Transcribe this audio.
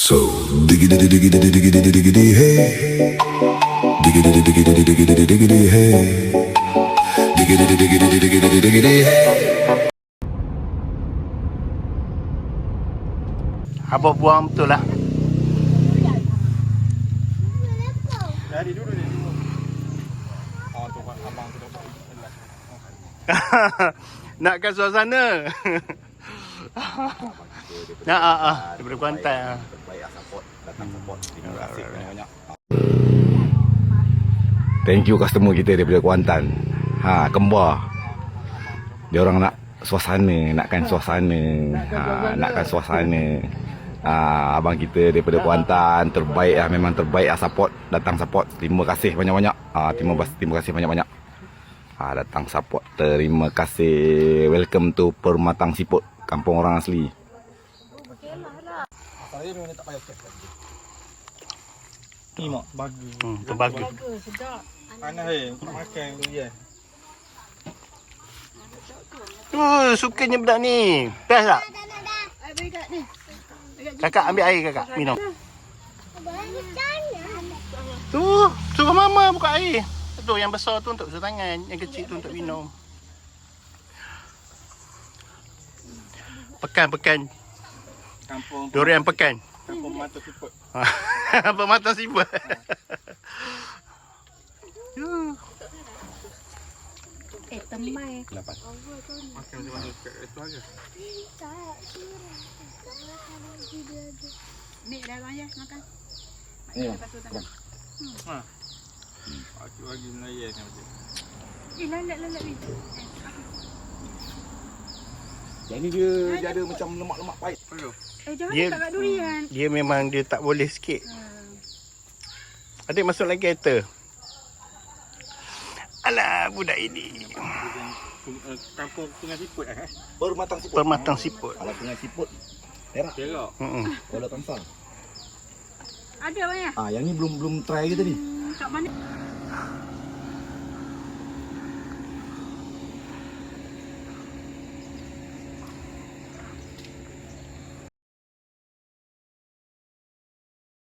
So diggity diggity diggity diggity hey, diggity diggity diggity diggity hey, diggity diggity diggity diggity hey. Abang buang betul lah. Dari dulu ni. Oh, tu kan abang tu dapat. Nakkan suasana. Nak daripada Kuantan. Terbaik support, datang support. Terima kasih banyak-banyak. Thank you customer kita daripada Kuantan. Kembar. Dia orang nak suasana, nakkan suasana. Nakkan suasana. Abang kita daripada Kuantan terbaik lah, memang terbaik lah support, datang support. Terima kasih banyak-banyak. Terima kasih banyak-banyak. Datang support. Terima kasih. Welcome to Permatang Siput, kampung orang asli. Saya memang tak payah cek lagi. Ni mak bagus. Terbagus. Sedap. Panas nak makan durian. Sukanya budak ni. Best tak? Ai bagi kat ni. Kakak ambil air kakak, minum. Tu, suruh mama buka air. Tu yang besar tu untuk usaha tangan, yang kecil tu untuk minum. Pekan. Kampung Durian pekan. kampung mata siput. Permatang Siput. Temai. Makan macam mana kat itu aja. Ni dah bang ya makan. Ya. Aku lagi menayan macam. Lalat ni. Yang ni dia ada macam lemak-lemak pahit. Jangan Dia- letak kat durian. Dia memang dia tak boleh sikit. Adik masuk lagi kereta. Alah budak ini. Kampung Sungai Siput Permatang Siput. Permatang Siput. Kalau Sungai Siput Perak. Perak. Kuala Kangsar. Ada bang ya? Yang ni belum try ke tadi? Kat mana?